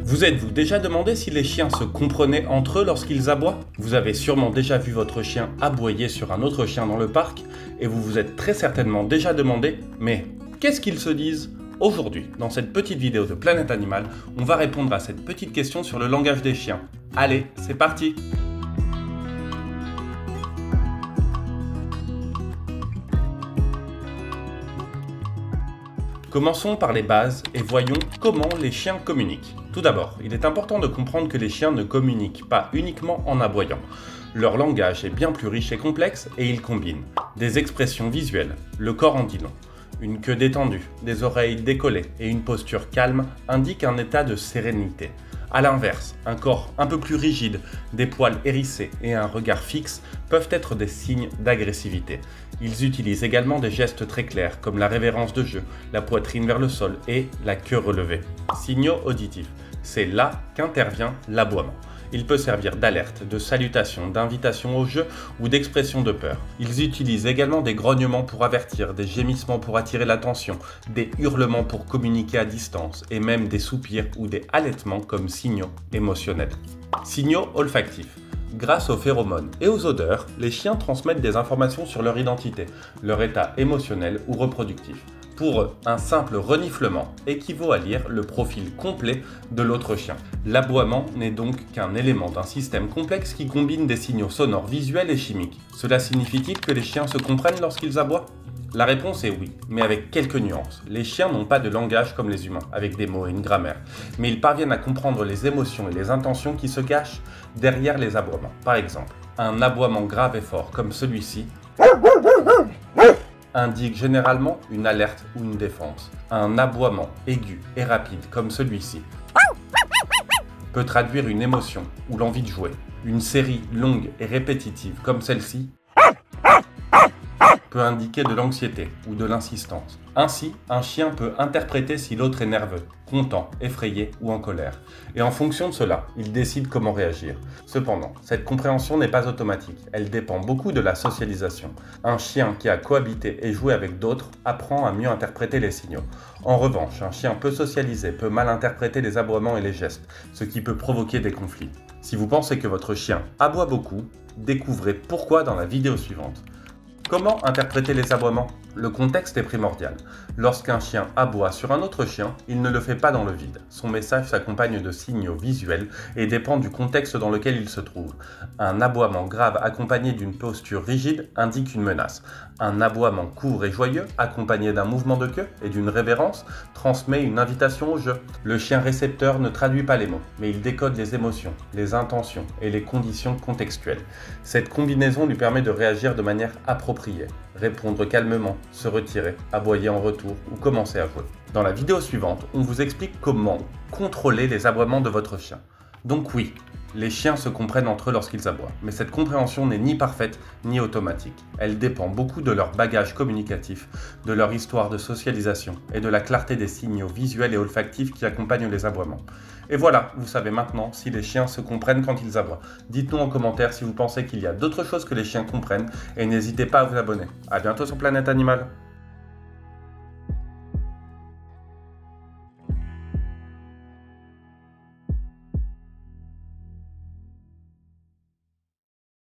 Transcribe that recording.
Vous êtes-vous déjà demandé si les chiens se comprenaient entre eux lorsqu'ils aboient? Vous avez sûrement déjà vu votre chien aboyer sur un autre chien dans le parc et vous vous êtes très certainement déjà demandé « mais qu'est-ce qu'ils se disent ?» Aujourd'hui, dans cette petite vidéo de Planète Animal, on va répondre à cette petite question sur le langage des chiens. Allez, c'est parti! Commençons par les bases et voyons comment les chiens communiquent. Tout d'abord, il est important de comprendre que les chiens ne communiquent pas uniquement en aboyant. Leur langage est bien plus riche et complexe et ils combinent des expressions visuelles, le corps en dit long, une queue détendue, des oreilles décollées et une posture calme indiquent un état de sérénité. A l'inverse, un corps un peu plus rigide, des poils hérissés et un regard fixe peuvent être des signes d'agressivité. Ils utilisent également des gestes très clairs comme la révérence de jeu, la poitrine vers le sol et la queue relevée. Signaux auditifs, c'est là qu'intervient l'aboiement. Il peut servir d'alerte, de salutation, d'invitation au jeu ou d'expression de peur. Ils utilisent également des grognements pour avertir, des gémissements pour attirer l'attention, des hurlements pour communiquer à distance et même des soupirs ou des halètements comme signaux émotionnels. Signaux olfactifs. Grâce aux phéromones et aux odeurs, les chiens transmettent des informations sur leur identité, leur état émotionnel ou reproductif. Pour eux, un simple reniflement équivaut à lire le profil complet de l'autre chien. L'aboiement n'est donc qu'un élément d'un système complexe qui combine des signaux sonores, visuels et chimiques. Cela signifie-t-il que les chiens se comprennent lorsqu'ils aboient? La réponse est oui, mais avec quelques nuances. Les chiens n'ont pas de langage comme les humains, avec des mots et une grammaire, mais ils parviennent à comprendre les émotions et les intentions qui se cachent derrière les aboiements. Par exemple, un aboiement grave et fort comme celui-ci indique généralement une alerte ou une défense. Un aboiement aigu et rapide comme celui-ci peut traduire une émotion ou l'envie de jouer. Une série longue et répétitive comme celle-ci peut indiquer de l'anxiété ou de l'insistance. Ainsi, un chien peut interpréter si l'autre est nerveux, content, effrayé ou en colère. Et en fonction de cela, il décide comment réagir. Cependant, cette compréhension n'est pas automatique. Elle dépend beaucoup de la socialisation. Un chien qui a cohabité et joué avec d'autres apprend à mieux interpréter les signaux. En revanche, un chien peu socialisé peut mal interpréter les aboiements et les gestes, ce qui peut provoquer des conflits. Si vous pensez que votre chien aboie beaucoup, découvrez pourquoi dans la vidéo suivante. Comment interpréter les aboiements? Le contexte est primordial. Lorsqu'un chien aboie sur un autre chien, il ne le fait pas dans le vide. Son message s'accompagne de signaux visuels et dépend du contexte dans lequel il se trouve. Un aboiement grave accompagné d'une posture rigide indique une menace. Un aboiement court et joyeux, accompagné d'un mouvement de queue et d'une révérence, transmet une invitation au jeu. Le chien récepteur ne traduit pas les mots, mais il décode les émotions, les intentions et les conditions contextuelles. Cette combinaison lui permet de réagir de manière appropriée, répondre calmement, se retirer, aboyer en retour ou commencer à jouer. Dans la vidéo suivante, on vous explique comment contrôler les aboiements de votre chien. Donc oui, les chiens se comprennent entre eux lorsqu'ils aboient, mais cette compréhension n'est ni parfaite ni automatique. Elle dépend beaucoup de leur bagage communicatif, de leur histoire de socialisation et de la clarté des signaux visuels et olfactifs qui accompagnent les aboiements. Et voilà, vous savez maintenant si les chiens se comprennent quand ils aboient. Dites-nous en commentaire si vous pensez qu'il y a d'autres choses que les chiens comprennent et n'hésitez pas à vous abonner. A bientôt sur Planète Animal.